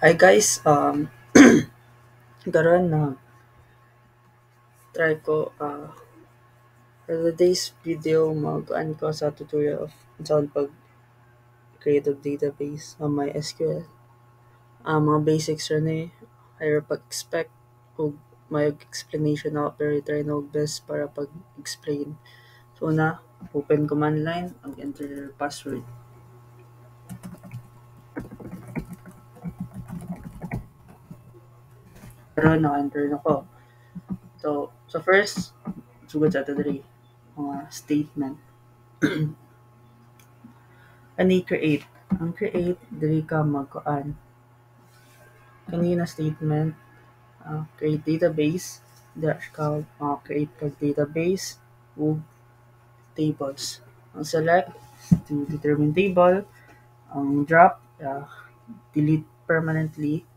Hi guys, karon na try ko for today's video mag-an ko sa tutorial of saan pag create of database sa MySQL. Mga basics ra ni higher pag-expect ug may explanation na pero try na og best para pag-explain. So na open command line ug enter password. Karon naka-enter na ko. So first sugod sa ato diri mga statement. Ani create. Ang create diri ka magkuan kanina statement, create database, dash ka create kag database ug tables. Ang select to determine table, ang drop delete permanently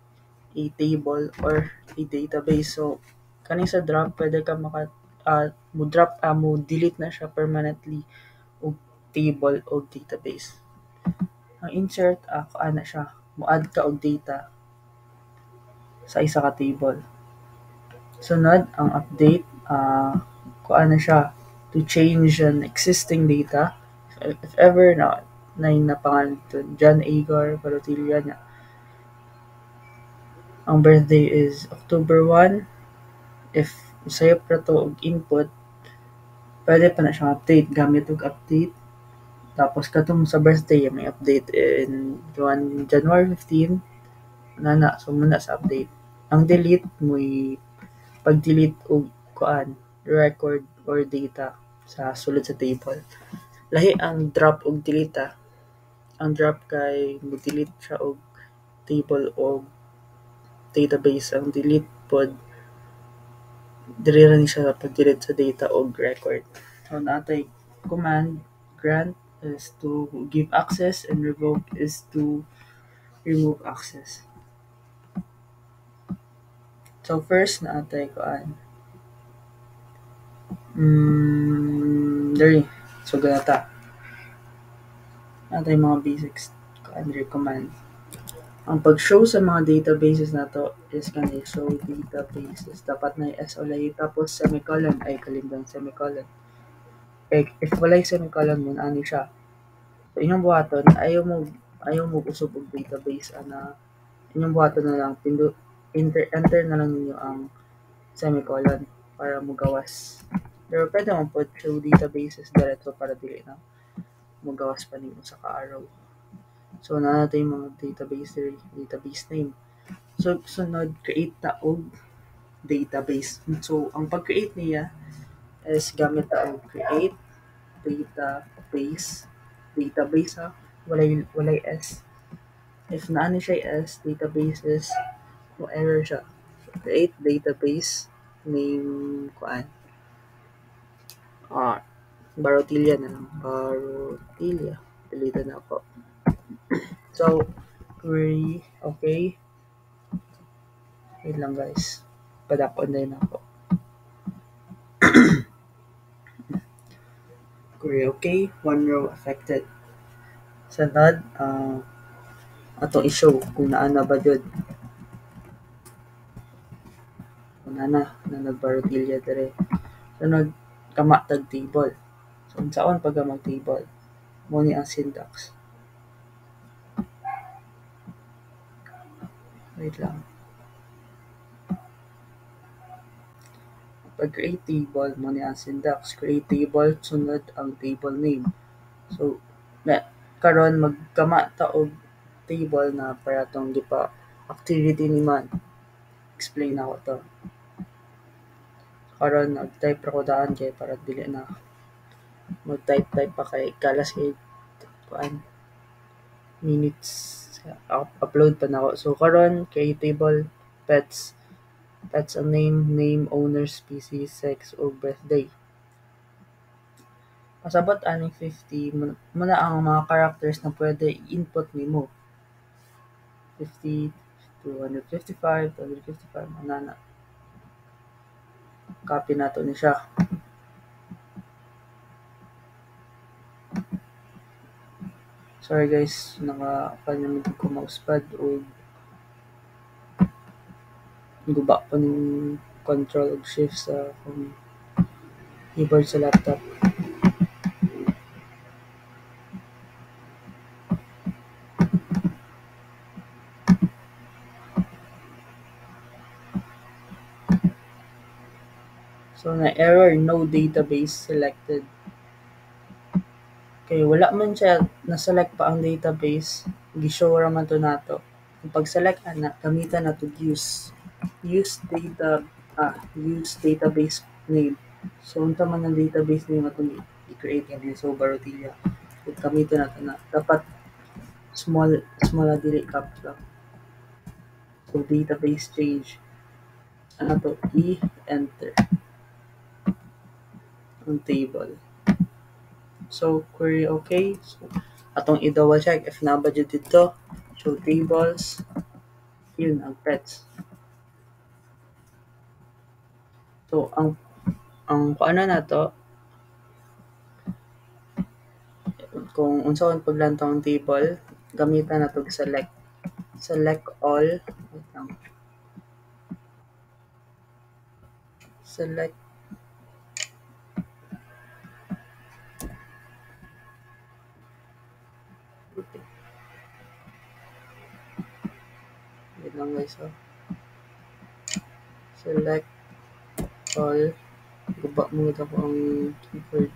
a table or a database. So kani sa drop pwede ka mo drop mo delete na siya permanently og table o database. Ang insert kuan na siya mo add ka og data sa isa ka table. Sunod ang update, kuan na siya to change an existing data. If ever na yung napangalan to John Agar Barotilla niya. Ang birthday is October 1. If sayop ra to og input, pwede pa na siyang update gamit og update. Tapos katong sa birthday may update in January 15. So muna sa update. Ang delete mo'y pag-delete og kuan record or data sa sulod sa table. Lahi ang drop og delete. Ang drop kay mo-delete siya og table o database. Ang delete pod diri ra ni siya pag-delete sa data og record. So natay command grant is to give access and revoke is to remove access. So first naatay kuan diri so ganata natay mga basics kuan diri command. Ang pag-show sa mga databases nato is kani show databases. Dapat na S ulay tapos semicolon ay kalimdan semicolon. If walay semicolon mo ani siya. So inyong buhaton ayaw mo usab og database ana inyong buhaton na lang enter na lang ninyo ang semicolon para mogawas. Pero pwede mo put show databases diretso para dili na mogawas pa nimo sa ka-arrow. So na natin yung mga database name. So sunod create ta og database. So ang pag-create niya is gamit ta og create database walay s. If naani siya s databases mo error siya. So, create database name kuan ah Barotilla na lang. Barotilla. Deleted na ako. So, query, okay. Wait lang guys. Padakon din ako. Query, okay. One row affected. Sunod, ato i-show kung naana ba yun. Kung naana, na nagbarotilla dere. Sunod, kamatag table. So, saan pag mag table? Muni ang syntax. Wait lang. Pag create table, muni ang syntax. Create table, sunod ang table name. So, karon magkama ta og table na para tong gipa activity ni man. Explain ako to. Karon nag-type ra ko daan kay para dili na mag-type pa kay kalas kay kuan minutes upload pa na ako. So karon kay table pets ang name owner species sex o birthday. Pasabot aning 50 muna ang mga characters na pwede i-input nimo. 50, 255, 255, manana. Copy nato ni siya. Sorry guys, naka-naman ko mousepad o guba pa ng control ug shift sa akong keyboard sa laptop. So na error, no database selected. Kay wala man siya na-select pa ang database, gi-show ra man to nato. Kung pag-select ana, gamitan nato use database name. So unta man ang database name atong i-create yan so Barotilla. Kung gamiton nato na dapat small na dili caps lock. So database change ano to enter ang table. So query okay. So atong i-double check if na-budget dito. Show tables. Yun ang pets. So ang kuana na to kung unsaon paglantaw ang table, gamitan nato select all. Wait lang. Select wait lang guys. So, select all. Guba mo ito po ang keyboard.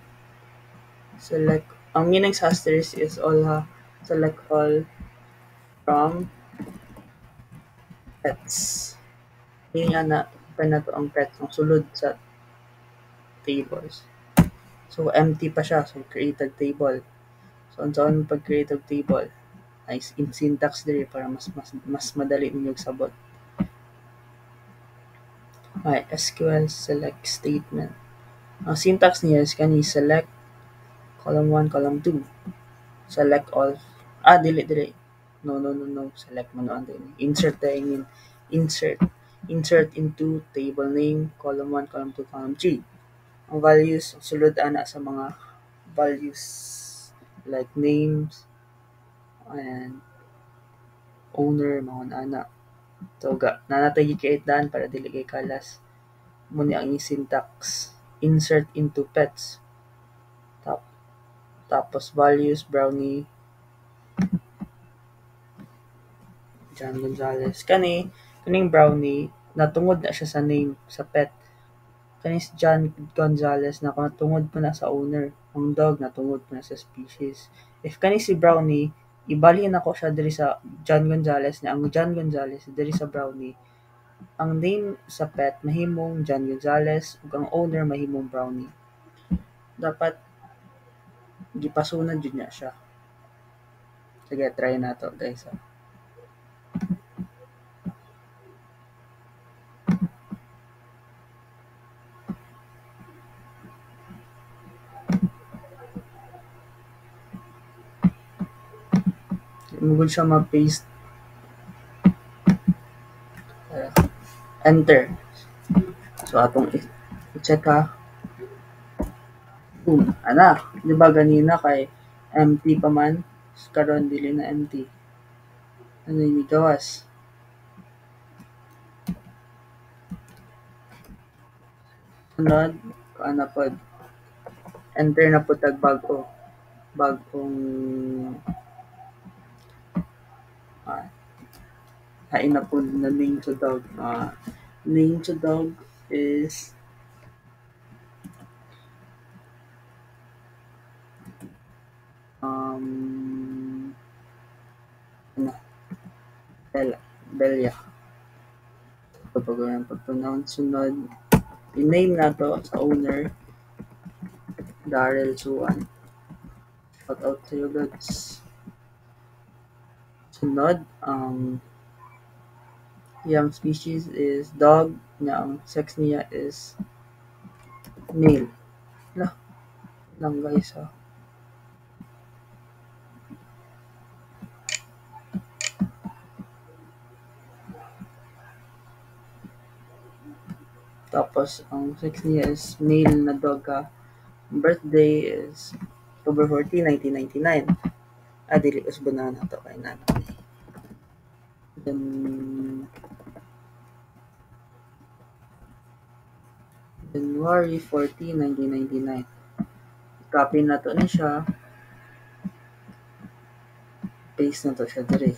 Select. Ang meaning sa asterisk is all ha. Select all from pets. Meaning na open na to ang pets. Ang sulod sa tables. So empty pa siya. So created table. So unsaon pag created table? Ay in syntax diri para mas madali ninyong sabot. Ay SQL select statement. Ang syntax niya is kani select column 1, column 2. Select all. Dili. No. Select mo na din. Insert tayo mean. Insert into table name, column 1, column 2, column 3. Ang values, sulod ana sa mga values like names and owner, mga ana. So, nanatay i-create daan para dili kay kalas. Muna ang syntax. Insert into pets. Tapos values, brownie, John Gonzalez. Kaning brownie, natungod na siya sa name, sa pet. Kaning si John Gonzalez, natungod pa na sa owner. Ang dog, natungod pa na sa species. If kaning si brownie, ibalhin ako siya diri sa John Gonzalez na ang John Gonzalez diri sa brownie. Ang name sa pet mahimong John Gonzalez ug ang owner mahimong brownie. Dapat gipasunod jud niya siya. Sige, try na to guys. Mugod siya ma-paste. Enter. So atong i-check ha. Boom. Ana, di ba ganina kay empty pa man? Karon dili na empty. Ano yung gawas? Sunod, ana pod. Enter na po tag bagong hain na po na name to dog. Name to dog is Belia. So, pag-pronounce sunod, i-name na to sa owner, Daryl Suan. Shout out sa iyo, guys. Sunod, yung species is dog, na ang sex niya is male. Lang guys ha. Tapos, ang sex niya is male na dog ha. Birthday is October 14, 1999. Dili usbon na to kay na. Then January 14, 1999. Copy na to ni siya. Paste na to siya dire.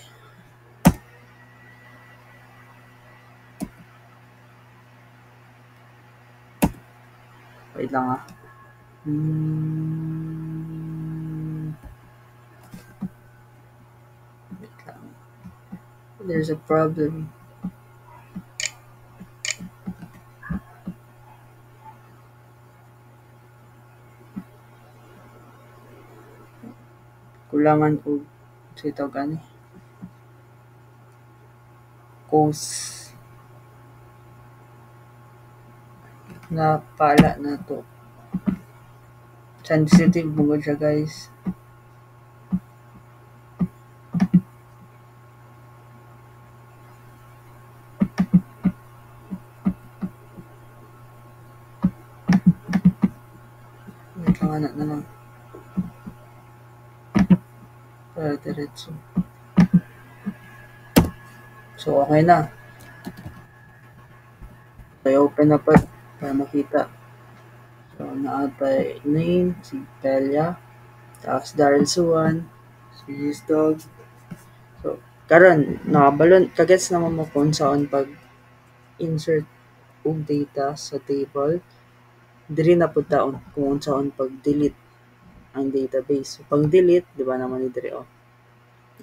Wait lang ah. Wait lang. There's a problem. Kulangan ko sa ito gani. Coast na pala na to. Sensitive mo siya guys. Wait lang anak na lang. Para diretso. So okay na. So open na pa para makita. So na-add by name, si Pelia. Tapos Daryl Suwan. Si his dog. So karon nakabalon kagets naman mo kung saan pag insert og data sa table. Diri na pud taon kung saan pag delete ang database. So pag delete, di ba naman ni diri oh.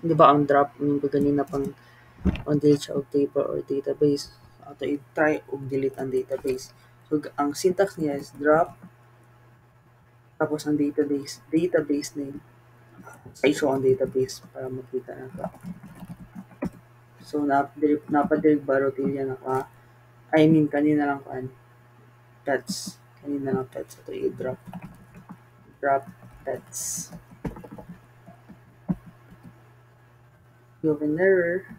Di ba ang drop yung ganina pang on delete siya og table or database. Ato i-try og delete ang database. So ang syntax niya is drop tapos ang database name. I-show ang database para makita na to. So napadirect ba rotilla na ka? I mean kanina lang kan pets. Kanina lang pets. Ito i-drop. Drop pets. You have an error.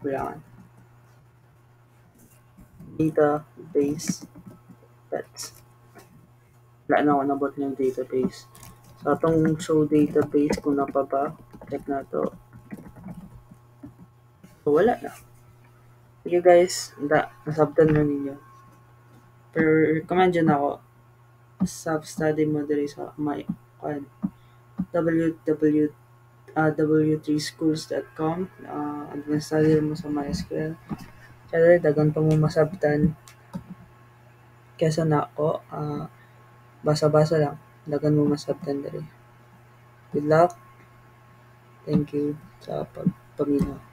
Kailangan. Database pets. Wala na ako nabot ng database. So, itong show database kung na pa ba, check na to. So, wala na. Sige guys, nasabtan na ninyo. Pero recommend dyan ako, self-study mo dali sa my w3schools.com advanced study mo sa MySQL. Kaya dagan pa mo masabtan. Kesa na ako, basa-basa lang. Dagan mo masabtan dali. Good luck. Thank you sa pagpaminaw.